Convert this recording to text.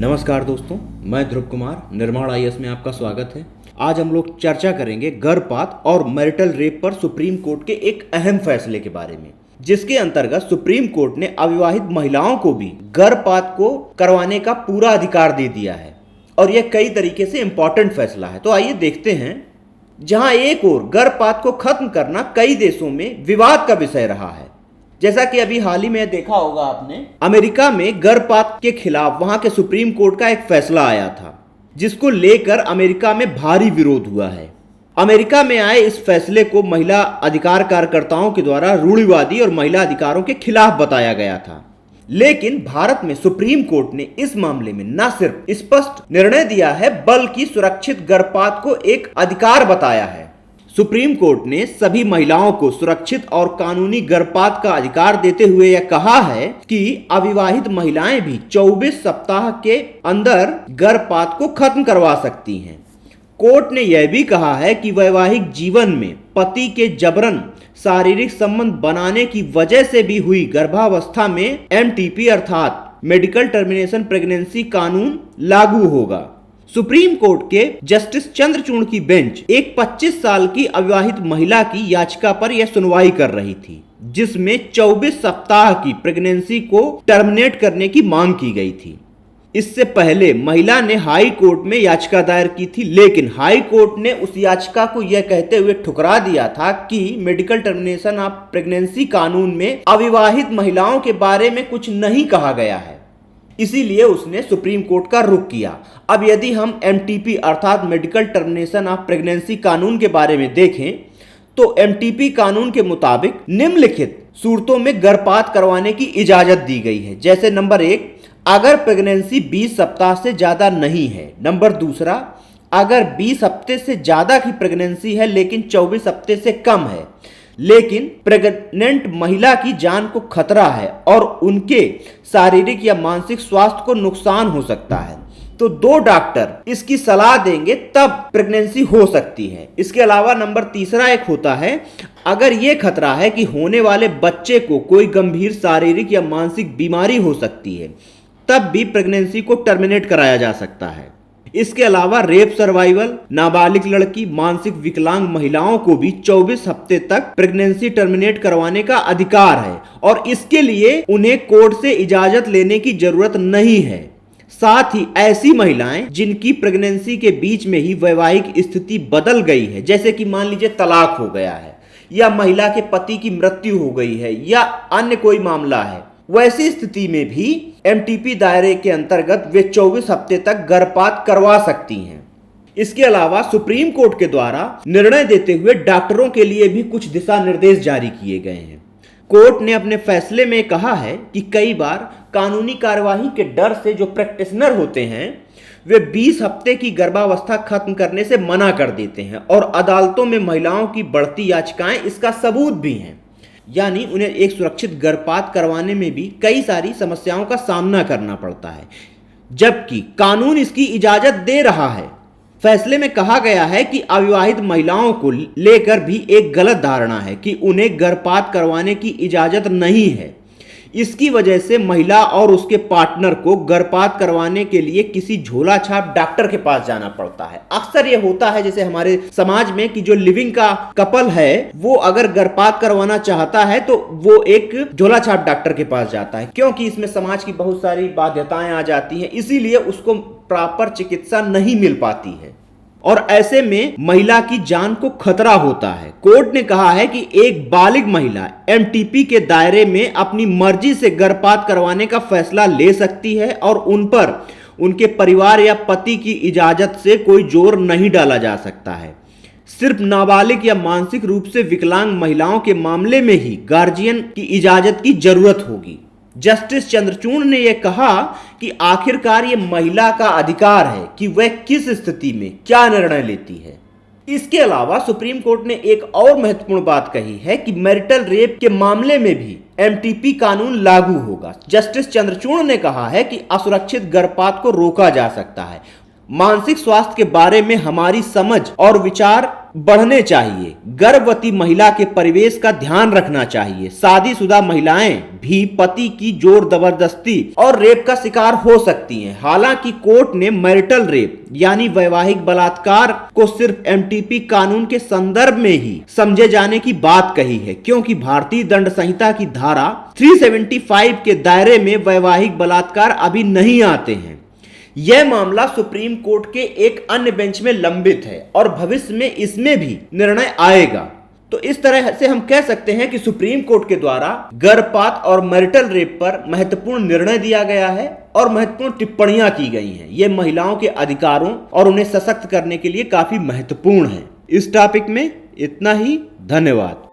नमस्कार दोस्तों, मैं ध्रुव कुमार निर्माण आईएएस में आपका स्वागत है। आज हम लोग चर्चा करेंगे गर्भपात और मैरिटल रेप पर सुप्रीम कोर्ट के एक अहम फैसले के बारे में, जिसके अंतर्गत सुप्रीम कोर्ट ने अविवाहित महिलाओं को भी गर्भपात को करवाने का पूरा अधिकार दे दिया है और यह कई तरीके से इम्पोर्टेंट फैसला है। तो आइए देखते हैं। जहां एक ओर गर्भपात को खत्म करना कई देशों में विवाद का विषय रहा है, जैसा कि अभी हाल ही में देखा होगा आपने, अमेरिका में गर्भपात के खिलाफ वहां के सुप्रीम कोर्ट का एक फैसला आया था, जिसको लेकर अमेरिका में भारी विरोध हुआ है। अमेरिका में आए इस फैसले को महिला अधिकार कार्यकर्ताओं के द्वारा रूढ़िवादी और महिला अधिकारों के खिलाफ बताया गया था। लेकिन भारत में सुप्रीम कोर्ट ने इस मामले में न सिर्फ स्पष्ट निर्णय दिया है, बल्कि सुरक्षित गर्भपात को एक अधिकार बताया है। सुप्रीम कोर्ट ने सभी महिलाओं को सुरक्षित और कानूनी गर्भपात का अधिकार देते हुए यह कहा है कि अविवाहित महिलाएं भी 24 सप्ताह के अंदर गर्भपात को खत्म करवा सकती हैं। कोर्ट ने यह भी कहा है कि वैवाहिक जीवन में पति के जबरन शारीरिक संबंध बनाने की वजह से भी हुई गर्भावस्था में एमटीपी अर्थात मेडिकल टर्मिनेशन प्रेगनेंसी कानून लागू होगा। सुप्रीम कोर्ट के जस्टिस चंद्रचूड़ की बेंच एक 25 साल की अविवाहित महिला की याचिका पर यह सुनवाई कर रही थी, जिसमें 24 सप्ताह की प्रेगनेंसी को टर्मिनेट करने की मांग की गई थी। इससे पहले महिला ने हाई कोर्ट में याचिका दायर की थी, लेकिन हाई कोर्ट ने उस याचिका को यह कहते हुए ठुकरा दिया था कि मेडिकल टर्मिनेशन ऑफ प्रेगनेंसी कानून में अविवाहित महिलाओं के बारे में कुछ नहीं कहा गया है, इसीलिए उसने सुप्रीम कोर्ट का रुख किया। अब यदि हम एमटीपी अर्थात मेडिकल टर्मिनेशन ऑफ प्रेगनेंसी कानून के बारे में देखें तो एमटीपी कानून के मुताबिक निम्नलिखित सूरतों में गर्भपात करवाने की इजाजत दी गई है। जैसे नंबर 1, अगर प्रेगनेंसी 20 सप्ताह से ज्यादा नहीं है। नंबर 2, अगर 20 हफ्ते से ज्यादा की प्रेगनेंसी है लेकिन 24 हफ्ते से कम है, लेकिन प्रेग्नेंट महिला की जान को खतरा है और उनके शारीरिक या मानसिक स्वास्थ्य को नुकसान हो सकता है, तो 2 डॉक्टर इसकी सलाह देंगे तब प्रेगनेंसी हो सकती है। इसके अलावा नंबर 3 एक होता है, अगर यह खतरा है कि होने वाले बच्चे को कोई गंभीर शारीरिक या मानसिक बीमारी हो सकती है, तब भी प्रेगनेंसी को टर्मिनेट कराया जा सकता है। इसके अलावा रेप सर्वाइवल, नाबालिग लड़की, मानसिक विकलांग महिलाओं को भी 24 हफ्ते तक प्रेगनेंसी टर्मिनेट करवाने का अधिकार है और इसके लिए उन्हें कोर्ट से इजाजत लेने की जरूरत नहीं है। साथ ही ऐसी महिलाएं जिनकी प्रेगनेंसी के बीच में ही वैवाहिक स्थिति बदल गई है, जैसे कि मान लीजिए तलाक हो गया है या महिला के पति की मृत्यु हो गई है या अन्य कोई मामला है, वैसी स्थिति में भी एमटीपी दायरे के अंतर्गत वे 24 हफ्ते तक गर्भपात करवा सकती हैं। इसके अलावा सुप्रीम कोर्ट के द्वारा निर्णय देते हुए डॉक्टरों के लिए भी कुछ दिशा निर्देश जारी किए गए हैं। कोर्ट ने अपने फैसले में कहा है कि कई बार कानूनी कार्यवाही के डर से जो प्रैक्टिशनर होते हैं वे 20 हफ्ते की गर्भावस्था खत्म करने से मना कर देते हैं और अदालतों में महिलाओं की बढ़ती याचिकाएं इसका सबूत भी हैं। यानी उन्हें एक सुरक्षित गर्भपात करवाने में भी कई सारी समस्याओं का सामना करना पड़ता है, जबकि कानून इसकी इजाजत दे रहा है। फैसले में कहा गया है कि अविवाहित महिलाओं को लेकर भी एक गलत धारणा है कि उन्हें गर्भपात करवाने की इजाजत नहीं है। इसकी वजह से महिला और उसके पार्टनर को गर्भपात करवाने के लिए किसी झोला छाप डॉक्टर के पास जाना पड़ता है। अक्सर यह होता है जैसे हमारे समाज में कि जो लिविंग का कपल है वो अगर गर्भपात करवाना चाहता है तो वो एक झोला छाप डॉक्टर के पास जाता है, क्योंकि इसमें समाज की बहुत सारी बाध्यताएं आ जाती हैं, इसीलिए उसको प्रॉपर चिकित्सा नहीं मिल पाती है और ऐसे में महिला की जान को खतरा होता है। कोर्ट ने कहा है कि एक बालिग महिला एमटीपी के दायरे में अपनी मर्जी से गर्भपात करवाने का फैसला ले सकती है और उन पर उनके परिवार या पति की इजाजत से कोई जोर नहीं डाला जा सकता है। सिर्फ नाबालिग या मानसिक रूप से विकलांग महिलाओं के मामले में ही गार्जियन की इजाजत की जरूरत होगी। जस्टिस चंद्रचूड़ ने यह कहा कि आखिरकार यह महिला का अधिकार है कि वह किस स्थिति में क्या निर्णय लेती है। इसके अलावा सुप्रीम कोर्ट ने एक और महत्वपूर्ण बात कही है कि मैरिटल रेप के मामले में भी एमटीपी कानून लागू होगा। जस्टिस चंद्रचूड़ ने कहा है कि असुरक्षित गर्भपात को रोका जा सकता है। मानसिक स्वास्थ्य के बारे में हमारी समझ और विचार बढ़ने चाहिए। गर्भवती महिला के परिवेश का ध्यान रखना चाहिए। शादीशुदा महिलाएं भी पति की जोर जबरदस्ती और रेप का शिकार हो सकती हैं। हालांकि कोर्ट ने मैरिटल रेप यानी वैवाहिक बलात्कार को सिर्फ एमटीपी कानून के संदर्भ में ही समझे जाने की बात कही है, क्योंकि भारतीय दंड संहिता की धारा 375 के दायरे में वैवाहिक बलात्कार अभी नहीं आते हैं। यह मामला सुप्रीम कोर्ट के एक अन्य बेंच में लंबित है और भविष्य में इसमें भी निर्णय आएगा। तो इस तरह से हम कह सकते हैं कि सुप्रीम कोर्ट के द्वारा गर्भपात और मैरिटल रेप पर महत्वपूर्ण निर्णय दिया गया है और महत्वपूर्ण टिप्पणियां की गई हैं। ये महिलाओं के अधिकारों और उन्हें सशक्त करने के लिए काफी महत्वपूर्ण है। इस टॉपिक में इतना ही। धन्यवाद।